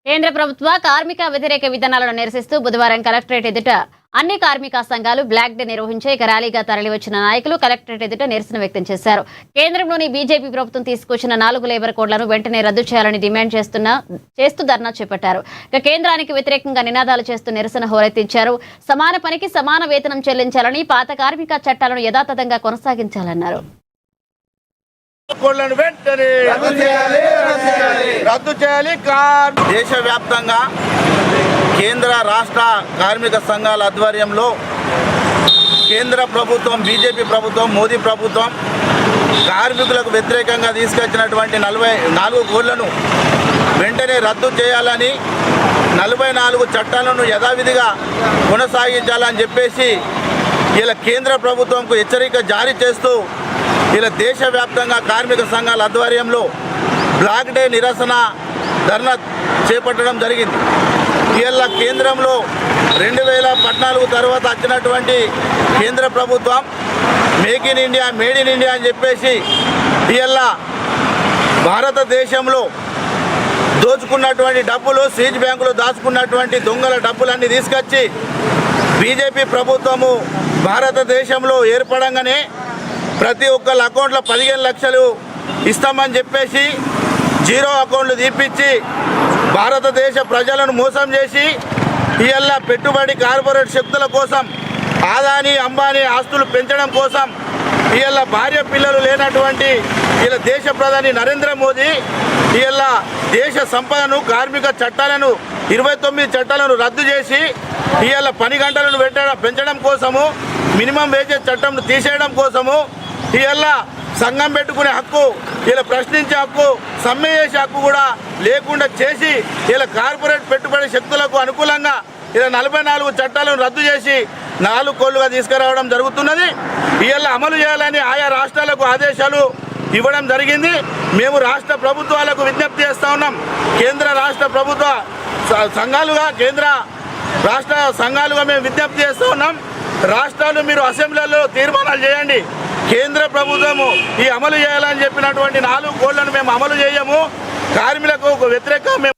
కేంద్ర ప్రభుత్వ కార్మిక వ్యతిరేక విధానాలను నిరసిస్తూ బుధవారం కలెక్టరేట్ ఎదుట అన్ని కార్మిక సంఘాలు బ్లాక్ డే నిర్వహించే ర్యాలీగా తరలివచ్చిన నాయకులు కలెక్టరేట్ ఎదుట నిరసన వ్యక్తం చేశారు. కేంద్రంలోని బీజేపీ ప్రభుత్వం తీసుకొచ్చిన 4 లేబర్ కోడ్లను వెంటనే రద్దు చేయాలని డిమాండ్ చేస్తూ ధర్నా చేపట్టారు. కేంద్రానికి వ్యతిరేకంగా నినాదాలు చేస్తూ నిరసన హోరెత్తించారు. సమాన పనికి సమాన వేతనం చెల్లించాలని, పాత కార్మిక చట్టాలను యథాతథంగా కొనసాగించాలన్నారు. దేశవ్యాప్తంగా కేంద్ర రాష్ట్ర కార్మిక సంఘాల ఆధ్వర్యంలో కేంద్ర ప్రభుత్వం, బీజేపీ ప్రభుత్వం, మోదీ ప్రభుత్వం కార్మికులకు వ్యతిరేకంగా తీసుకొచ్చినటువంటి 44 కోడ్లను వెంటనే రద్దు చేయాలని, 44 చట్టాలను యథావిధిగా కొనసాగించాలని చెప్పేసి ఇలా కేంద్ర ప్రభుత్వంకు హెచ్చరిక జారీ చేస్తూ ఇలా దేశవ్యాప్తంగా కార్మిక సంఘాల ఆధ్వర్యంలో బ్లాక్ డే నిరసన ధర్నా చేపట్టడం జరిగింది. ఇలా కేంద్రంలో 2014 తర్వాత వచ్చినటువంటి కేంద్ర ప్రభుత్వం make in India, made in India అని చెప్పేసి ఇలా భారతదేశంలో దోచుకున్నటువంటి డబ్బులు, సీజ్ బ్యాంకులు దాచుకున్నటువంటి దొంగల డబ్బులన్నీ తీసుకొచ్చి బీజేపీ ప్రభుత్వము భారతదేశంలో ఏర్పడంగానే ప్రతి ఒక్కళ్ళ అకౌంట్లో 15 లక్షలు ఇస్తామని చెప్పేసి జీరో అకౌంట్లు తీపిచ్చి భారతదేశ ప్రజలను మోసం చేసి ఇవాళ పెట్టుబడి కార్పొరేట్ శక్తుల కోసం, ఆదాని అంబానీ ఆస్తులు పెంచడం కోసం ఇవాళ భార్య పిల్లలు లేనటువంటి ఇలా దేశ ప్రధాని నరేంద్ర మోదీ ఇవాళ దేశ సంపదను, కార్మిక చట్టాలను 29 చట్టాలను రద్దు చేసి ఇవాళ పని గంటలను పెంచడం కోసము, మినిమం వేజెస్ చట్టంను తీసేయడం కోసము, ఇవాళ సంఘం పెట్టుకునే హక్కు, ఇలా ప్రశ్నించే హక్కు, సమ్మె చేసే హక్కు కూడా లేకుండా చేసి ఇలా కార్పొరేట్ పెట్టుబడి శక్తులకు అనుకూలంగా ఇలా 44 చట్టాలను రద్దు చేసి 4 కోళ్లుగా తీసుకురావడం జరుగుతున్నది. ఇవాళ అమలు చేయాలని ఆయా రాష్ట్రాలకు ఆదేశాలు ఇవ్వడం జరిగింది. మేము రాష్ట్ర ప్రభుత్వాలకు విజ్ఞప్తి చేస్తూ ఉన్నాం. కేంద్ర రాష్ట్ర ప్రభుత్వ సంఘాలుగా, కేంద్ర రాష్ట్ర సంఘాలుగా మేము విజ్ఞప్తి చేస్తూ ఉన్నాం. రాష్ట్రాలు మీరు అసెంబ్లీలో తీర్మానాలు చేయండి. కేంద్ర ప్రభుత్వము ఈ అమలు చేయాలని చెప్పినటువంటి 4 కోళ్లను మేము అమలు చేయము. కార్మికులకు వ్యతిరేకంగా